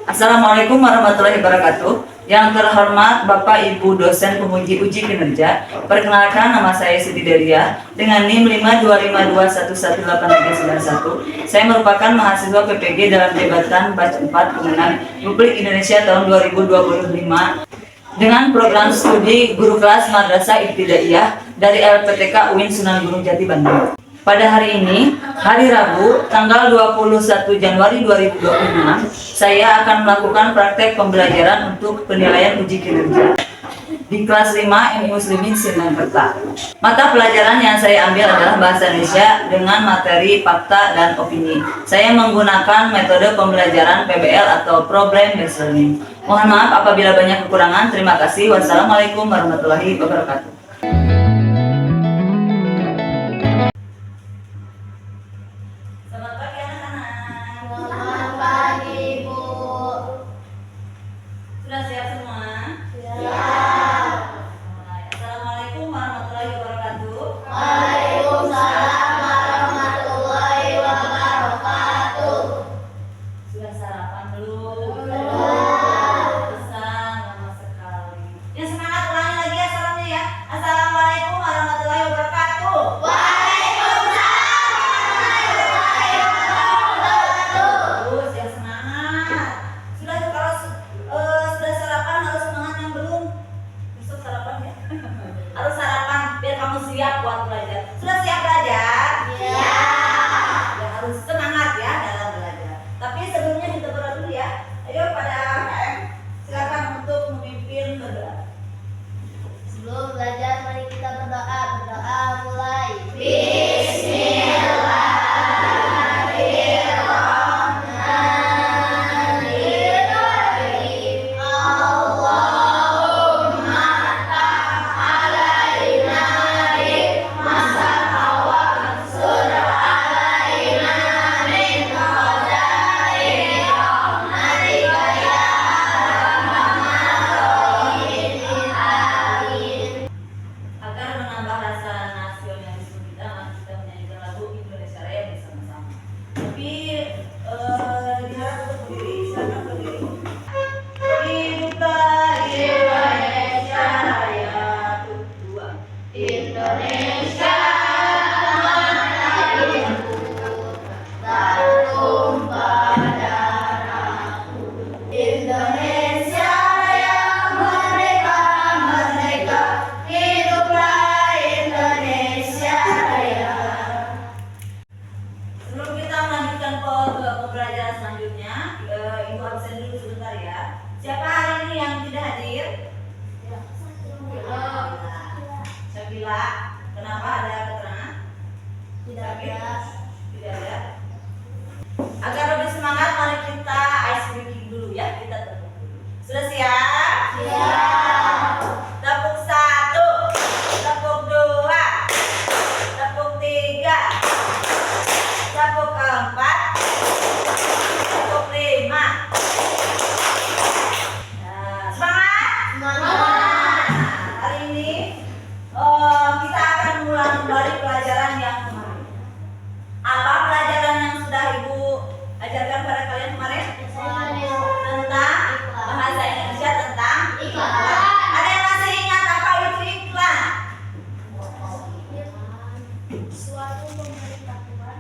Assalamualaikum warahmatullahi wabarakatuh. Yang terhormat Bapak Ibu dosen penguji uji kinerja, perkenalkan nama saya Siti Delia dengan NIM 522111891. Saya merupakan mahasiswa PPG dalam jabatan batch 4 pemenang Republik Indonesia tahun 2025 dengan program studi guru kelas Madrasah Ibtidaiyah dari LPTK UIN Sunan Gunung Jati Bandung. Pada hari ini, hari Rabu, tanggal 21 Januari 2026, saya akan melakukan praktek pembelajaran untuk penilaian uji kinerja di kelas 5 MI Muslimin Simanjuntak. Mata pelajaran yang saya ambil adalah Bahasa Indonesia dengan materi fakta dan opini. Saya menggunakan metode pembelajaran PBL atau Problem Based Learning. Mohon maaf apabila banyak kekurangan. Terima kasih. Wassalamualaikum warahmatullahi wabarakatuh. Selamat pagi anak-anak. Selamat pagi, Bu. Sudah siap semua? Siap. Assalamualaikum warahmatullahi wabarakatuh. Waalaikumsalam warahmatullahi wabarakatuh. Sudah sarapan belum? Belum. Pesan lama sekali. Yang semangat ulangi lagi ya salamnya ya. Assalamualaikum warahmatullahi wabarakatuh. Terus yang semangat. Sudah kalau sudah sarapan harus semangat, yang belum besok sarapan ya. Harus sarapan biar kamu siap buat belajar. Sudah siap belajar? Iya. Ya harus semangat ya dalam belajar. Tapi sebelumnya kita berdoa dulu ya. Ayo pada KM silakan untuk memimpin berdoa. Sebelum belajar, mari kita berdoa. Berdoa mulai. Bismillahirrahmanirrahim. Allahumma alaina hikmah wa ansur alaina min khaza'in rahmatika ya arhamar rahimin. Agar menambah rasa nasionalisme kita, mari kita menyanyikan lagu Indonesia Raya bersama-sama. Tapi diharap untuk berdiri, silakan berdiri. Hiduplah Indonesia Raya. Dua. Indonesia tanah airku, tertumpah darahku. Indonesia yang merdeka, merdeka, hiduplah Indonesia Raya. Sebelum kita melanjutkan ke pembelajaran selanjutnya, Ibu absen dulu sebentar ya. Siapa hari ini yang tidak hadir? Syakila. Kenapa, ada keterangan? Tidak ada. Tidak ada. Agar lebih semangat, mari kita ice breaking dulu ya. Kita tepuk dulu. Sudah siap? Siap. Tepuk 1, tepuk 2, tepuk 3, tepuk 4, tepuk 5. Nah, semangat! Semangat. Hari ini kita akan mengulang kembali pelajaran yang kemarin. Apa pelajaran yang sudah Ibu ajarkan pada kalian kemarin? Tentang bahasa Indonesia, tentang Iklan. Ada yang masih ingat apa itu iklan? Suatu pemberitahuan,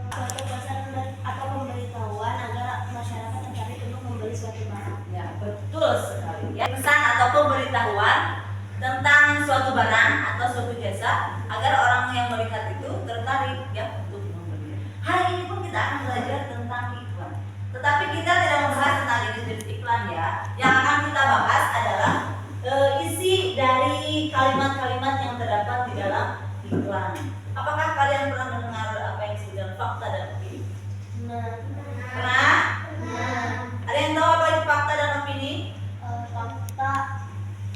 suatu pesan atau pemberitahuan agar masyarakat tertarik untuk membeli suatu barang. Ya, betul sekali. Ya, pesan atau pemberitahuan tentang suatu barang atau suatu jasa agar orang yang melihat itu tertarik ya untuk membeli. Hari ini pun kita akan belajar tentang iklan. Tetapi kita tidak membahas tentang jenis iklan ya. Yang akan kita bahas adalah isi dari kalimat-kalimat yang terdapat di dalam iklan. Apakah kalian pernah mendengar apa yang disebut dengan fakta dan opini? Pernah? Ada yang tahu apa itu fakta dan opini? Fakta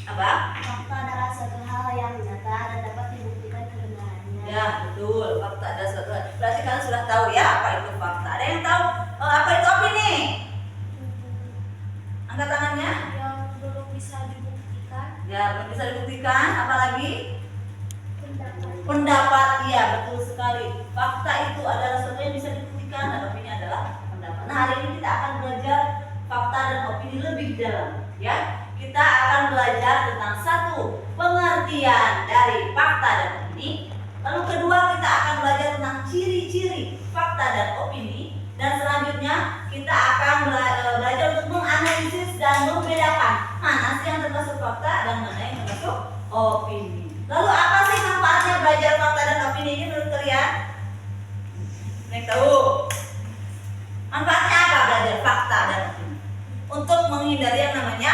Apa? fakta adalah suatu hal yang nyata dan dapat dibuktikan kebenarannya. Ya, betul. Fakta ada suatu hal. Berarti kalian sudah tahu ya apa itu fakta. Ada yang tahu apa itu opini? Angkat tangannya. Yang belum bisa dibuktikan. Ya, belum bisa dibuktikan. Apalagi? Pendapat. Pendapat. Iya, betul sekali. Fakta itu adalah sesuatu yang bisa dibuktikan dan opini adalah pendapat. Nah, hari ini kita akan belajar fakta fakta dan opini lebih dalam. Ya, kita akan belajar tentang satu, pengertian dari fakta dan opini. Lalu kedua, kita akan belajar tentang ciri-ciri fakta dan opini. Dan selanjutnya kita akan belajar untuk menganalisis dan membedakan mana sih yang termasuk fakta dan mana yang termasuk opini. Lalu apa sih manfaatnya belajar fakta dan opini ini menurut kalian? Nek tahu? Manfaatnya apa belajar fakta dan opini? Untuk menghindari yang namanya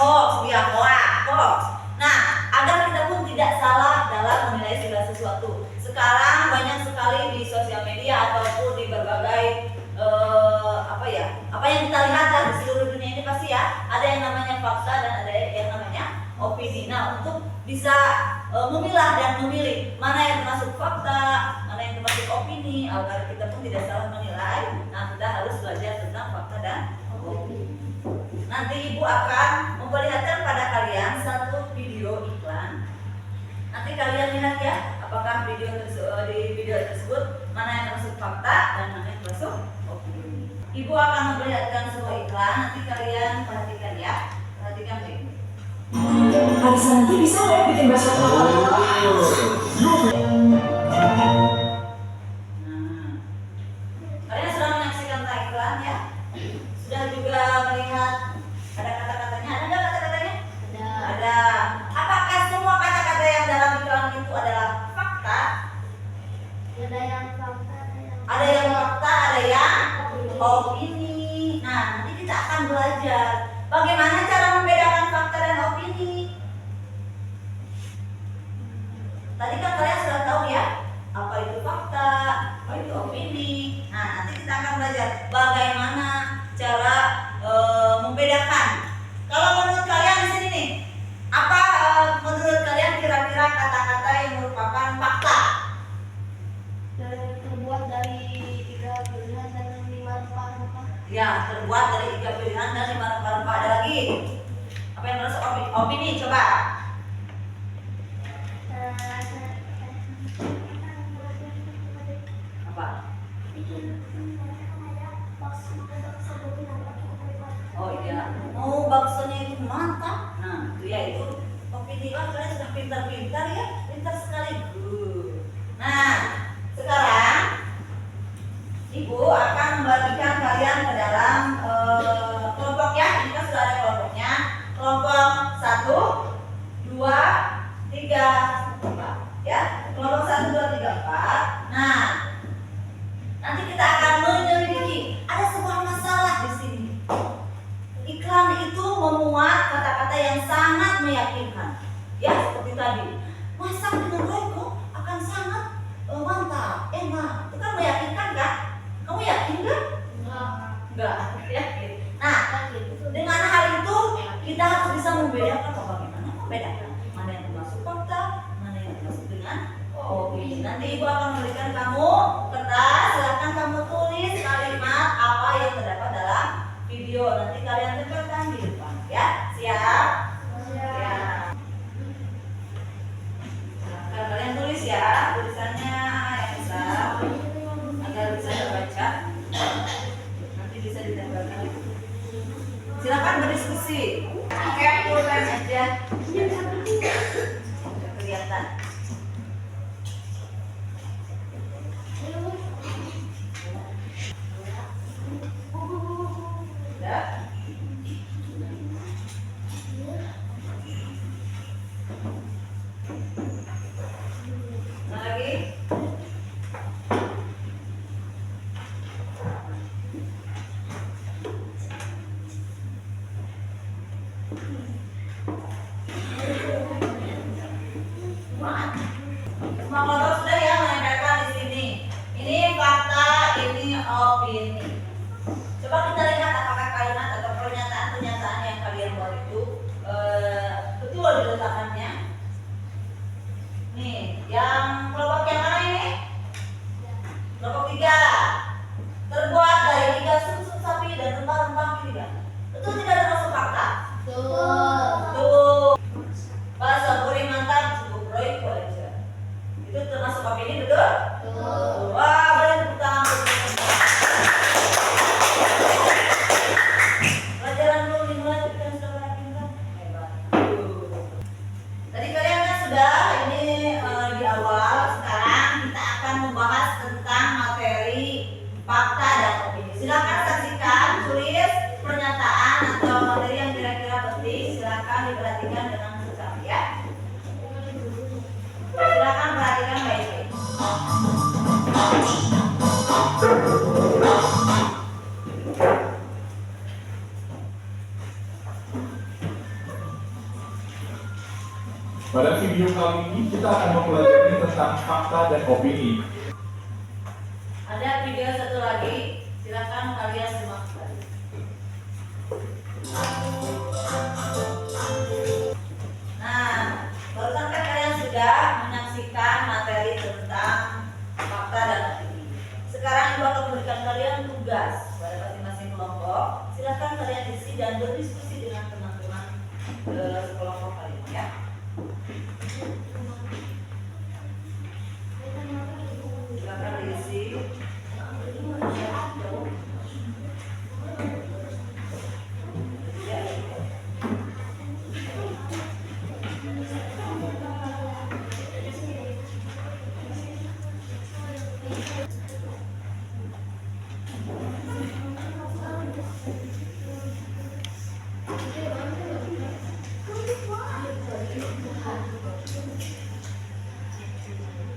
hoax, ya hoax. Nah, agar kita pun tidak salah dalam menilai segala sesuatu. Sekarang banyak sekali di sosial media ataupun di berbagai apa yang kita lihat di seluruh dunia ini pasti ya ada yang namanya fakta dan ada yang namanya opini. Nah, untuk bisa memilah dan memilih mana yang termasuk fakta, mana yang termasuk opini agar kita pun tidak salah menilai. Nah, kita harus belajar tentang fakta dan opini. Nanti Ibu akan memperlihatkan pada kalian satu video iklan. Nanti kalian lihat ya, apakah di video tersebut mana yang termasuk fakta dan mana yang termasuk opini. Ibu akan memperlihatkan sebuah iklan, nanti kalian perhatikan ya. Perhatikan baik. Arisa nanti bisa nggak bikin bakso kelapa? Kalian sudah menyaksikan iklan ya? Sudah juga melihat ada kata-katanya? Ada nggak kata-katanya? Ada. Apakah semua kata-kata yang dalam iklan itu adalah fakta? Ada yang fakta, Ada yang fakta, ada yang opini. Nah, nanti kita akan belajar bagaimana cara membedakan fakta dan opini. Tadi kan kalian sudah tahu ya, apa itu fakta, apa itu opini. Nah, nanti kita akan belajar bagaimana cara membedakan. Kalau menurut kalian di sini nih, apa menurut kalian kira-kira kata-kata yang merupakan fakta? terbuat dari 3 pilihan dan 5 rempah-rempah. Ya, terbuat dari 3 pilihan dan 5 rempah-rempah. Ada lagi? Apa yang termasuk opini? Coba. Apa? Oh iya. Oh, baksonya itu mantap. Nah, itu ya itu opini. Wah, kalian sudah pintar-pintar ya. Pintar sekali. Nah, sekarang Ibu akan membagikan kalian ke dalam kelompok ya. Ini kan sudah ada kelompoknya. Kelompok 1, 2, 3, 4 ya. Kelompok 1, 2, 3, 4. Nah, nanti kita akan menyelidiki ada sebuah masalah di sini. Iklan itu memuat kata-kata yang sangat meyakinkan. Ya, seperti tadi. Masak dengan royco akan sangat mantap, enak. Itu kan meyakinkan kan? Kamu yakin kan? Enggak yakin. Nah, dengan hal itu kita harus bisa membedakan bagaimana membedakan mana yang termasuk fakta, mana yang termasuk dengan opini. Nanti Ibu akan memberikan kamu kertas, silakan kamu tulis kalimat apa yang terdapat dalam video. Nanti kalian tempelkan di depan, ya. Siap? Siap. Silakan kalian tulis ya tulisannya yang besar agar bisa dibaca. Nanti bisa ditempelkan. Silakan berdiskusi. Pulpen aja. Kelihatan. Udah. Nah, lagi. Semua kelompok sudah ya menempelkan di sini. Ini fakta, ini opini. Coba kita lihat apakah kalimat atau pernyataan-pernyataan yang kalian buat itu betul diletakkannya. Nih, yang kelompok yang mana ini? Kelompok 3. Terbuat dari 3 susu sapi dan rempah-rempah pilihan. Betul tidak termasuk fakta? Betul. Bakso goreng mantap cukup royco aja. Itu termasuk opini betul? Betul. Wah, boleh tepuk tangan. Pada video kali ini kita akan mempelajari tentang fakta dan opini. Ada video satu lagi, silakan kalian simak. Nah, barusan kan kalian sudah menyaksikan materi tentang fakta dan opini. Sekarang Ibu akan memberikan kalian tugas pada masing-masing kelompok. Silakan kalian isi dan berdiskusi dengan teman-teman kelompok kalian ya. Silakan diisi.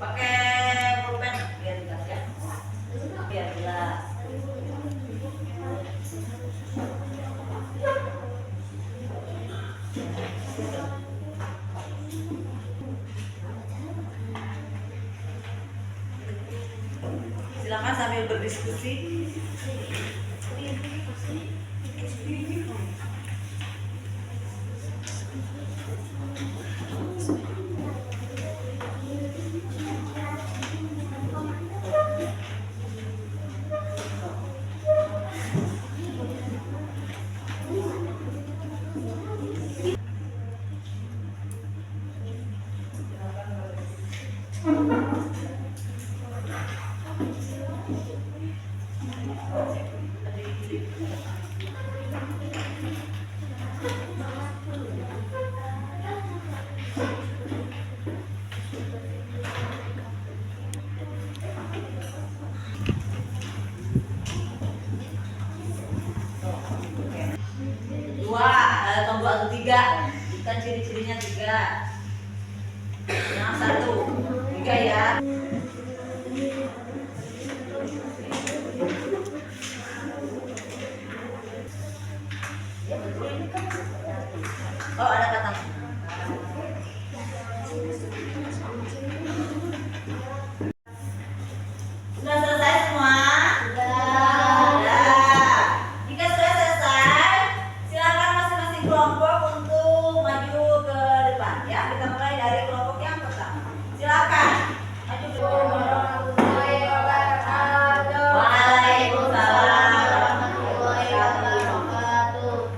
Pakai pulpen biar jelas ya. Biar jelas. Silakan sambil berdiskusi. Dua, tombol atau tiga, bukan ciri-cirinya tiga. Yang satu, tiga ya. Oh ada kata. Sudah selesai semua? Sudah. Jika sudah selesai, silakan masing-masing kelompok untuk maju ke depan ya. Kita mulai dari kelompok yang pertama. Silakan maju ke depan. Waalaikumsalam warahmatullahi wabarakatuh.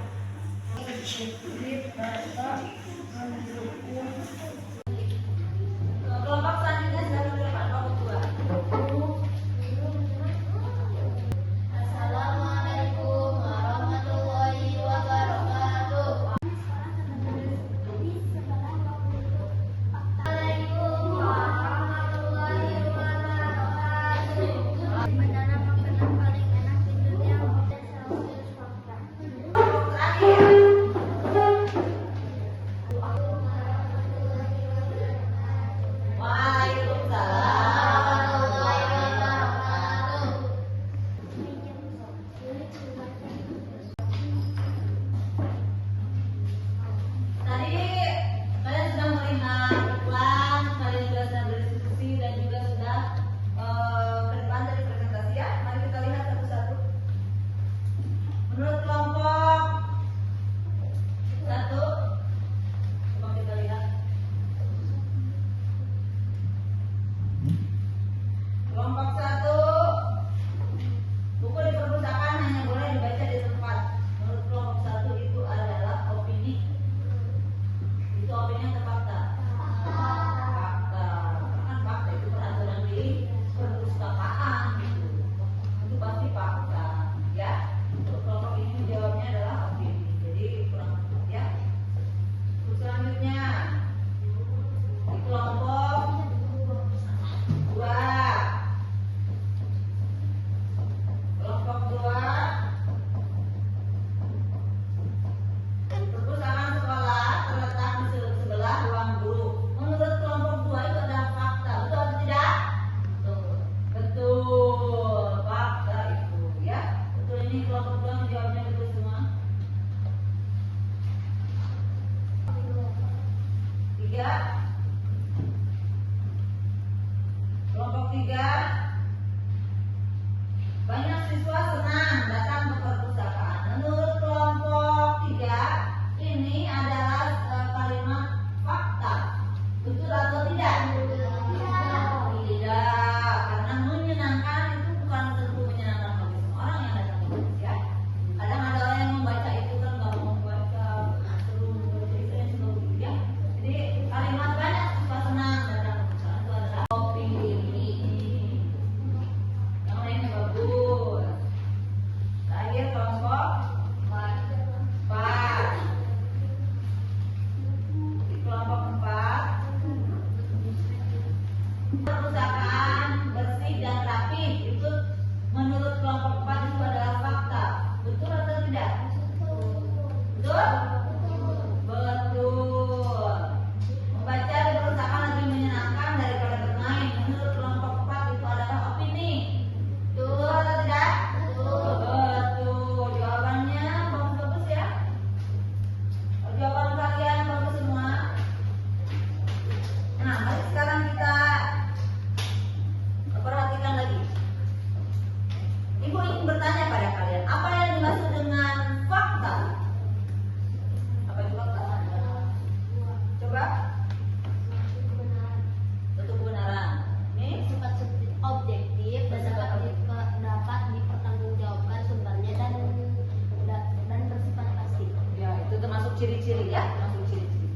ciri-ciri ya, masuk ciri-ciri.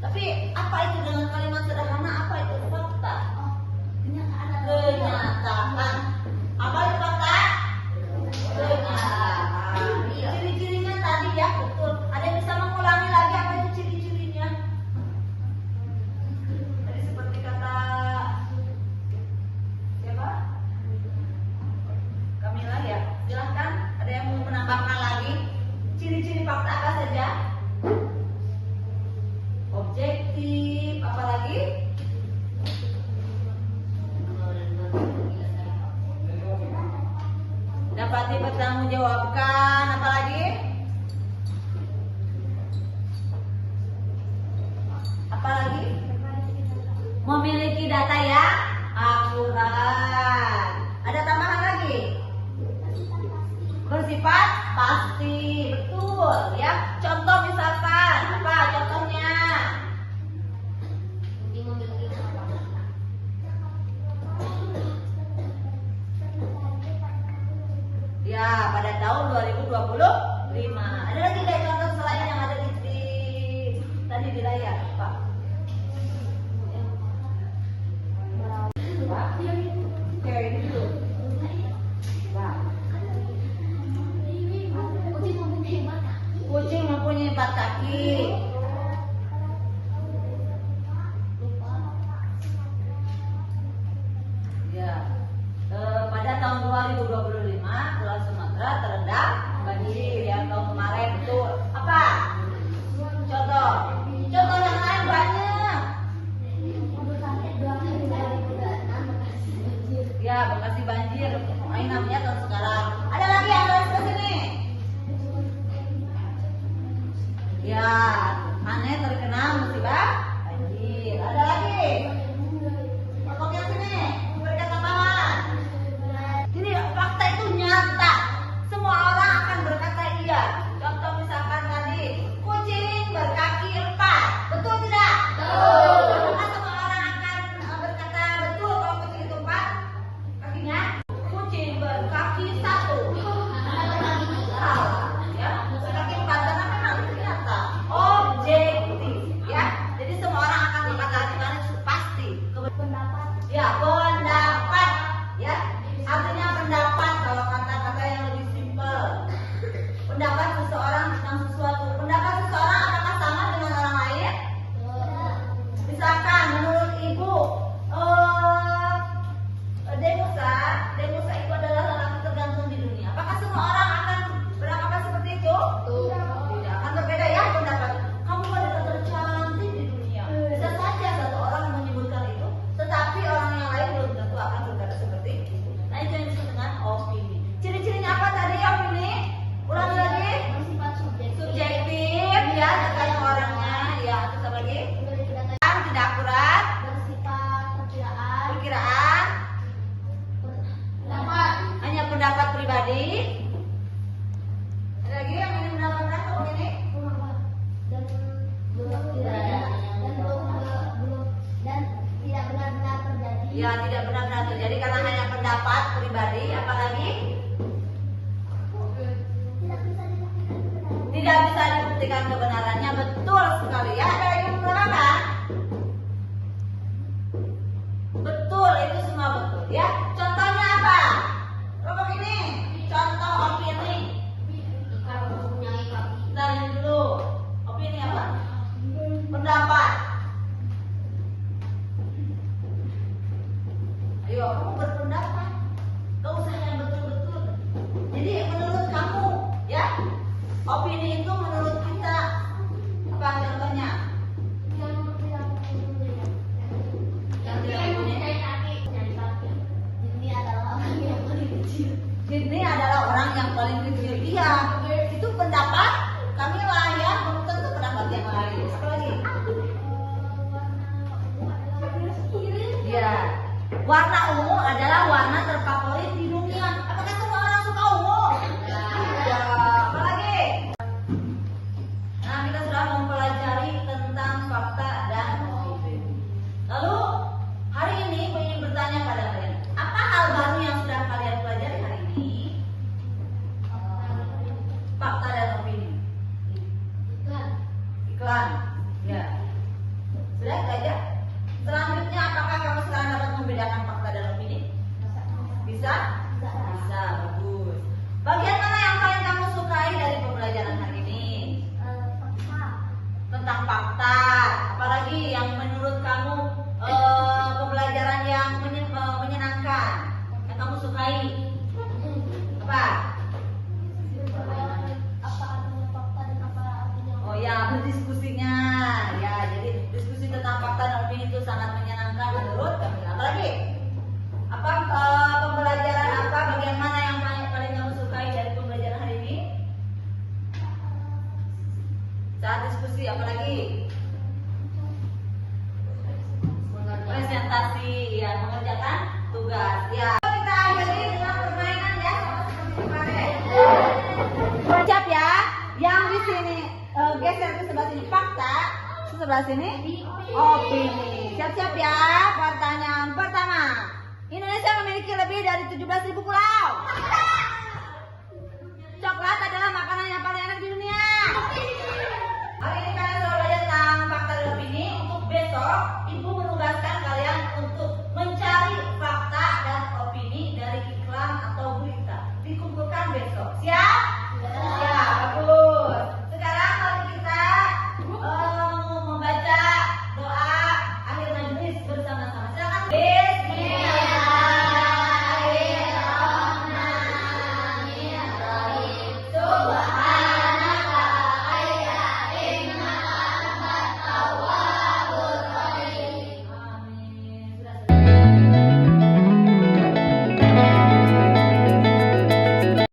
Tapi apa itu dengan kalimat sederhana? Apa itu fakta? Kenyataan. Apa itu fakta? Kenyataan. Ciri-cirinya tadi ya, betul. Ada yang bisa mengulangi lagi apa itu ciri-cirinya? Tadi seperti kata siapa? Kamila ya. Silahkan. Ada yang mau menambahkan lagi? Ciri-ciri fakta apa saja? Objektif, apa lagi? Dapat dipertanggungjawabkan, apa lagi? Apa lagi? Memiliki data yang akurat. Ada tambahan lagi? Bersifat pasti, betul ya. Contoh misalkan, apa contohnya? Ya, pada tahun 2025. Ada lagi nggak contoh selain yang ada di tadi di layar, Pak? Pak, oke ini dulu. Pak. Kucing mempunyai 4 kaki. Ya. Pada tahun 2025 Pulau Sumatera terendam banjir yang tahun kemarin, betul. Apa? Contoh yang lain banyak. Ya, Bekasi banjir. Ini namanya tahun sekarang. Ada lagi yang lain ke sini? Ya, aneh terkena musibah banjir. Ada lagi? Pokoknya sini, berikan tambahan. Jadi fakta itu nyata. Semua orang akan berkata iya. Contoh misalkan tadi, kucing berkaki 4. Betul tidak? Betul. Apakah semua orang akan berkata betul kalau kucing itu 4 kakinya? Kucing berkaki 1. Ya, berkaki 4 karena memang itu nyata. Objektif, ya. Jadi semua orang akan berkata dengan pasti. Ya, pendapat, ya. Artinya pendapat kalau kata-kata yang lebih simpel. Pendapat seseorang tentang sesuatu. Pendapat seseorang apakah sama dengan orang lain? Misalkan menurut ibu, Demusa itu adalah lelaki tergantung di dunia. Apakah semua orang akan beranggapan seperti itu? Tidak, akan berbeda ya pendapat. Kamu wanita tercantik di dunia. Bisa saja satu orang menyebutkan itu, tetapi orang yang lain belum tentu akan berkata seperti itu. Nah, itu yang disebut dengan opini. Ciri-cirinya apa tadi opini? Ulangi lagi. Subjektif, ya, datanya orangnya, ya, terus apa lagi? Tidak akurat. Perkiraan. Hanya pendapat pribadi. Ada lagi yang ini pendapat ini? Ya, tidak benar-benar terjadi karena hanya pendapat pribadi. Apalagi tidak bisa dibuktikan kebenarannya. Betul sekali ya. Ada yang mengatakan betul, itu semua betul ya. Contohnya apa? Kelompok ini contoh opini. Nah, ini dulu opini apa? Pendapat. Ayo, kamu berpendapat. Gak usah yang betul-betul. Jadi menurut kamu, ya, opini itu menurut kita apa contohnya? Yang tidak punya. Ini adalah orang yang paling kecil. Iya, itu pendapat kami lah ya, belum tentu pendapat yang lain. Apa lagi? Ya. Warna ungu adalah warna terfavorit di dunia. Apakah semua orang suka ungu? Ya. Apa lagi? Nah, kita sudah mempelajari tentang fakta dan opini. Lalu hari ini saya ingin bertanya pada kalian, apa hal baru yang sudah kalian pelajari hari ini? Fakta dan opini. fakta. Apalagi yang menurut kamu pembelajaran yang menyenangkan, yang kamu sukai. Apa? Apa artinya fakta dan apa artinya Oh ya, berdiskusinya. Ya, jadi diskusi tentang fakta dan opini itu sangat menyenangkan menurut Kamila. Apalagi? Apa pembelajaran apa? Bagian mana yang paling kamu sukai dari pembelajaran hari ini? Saat diskusi, apalagi? Presentasi, ya, mengerjakan tugas. Ya, kita akhiri dengan permainan ya, sama seperti kemarin. Siap ya, yang di sini geser ke sebelah sini fakta, sebelah sini opini. Siap-siap ya. Pertanyaan pertama, Indonesia memiliki lebih dari 17.000 pulau. Coklat adalah makanan yang paling enak di dunia.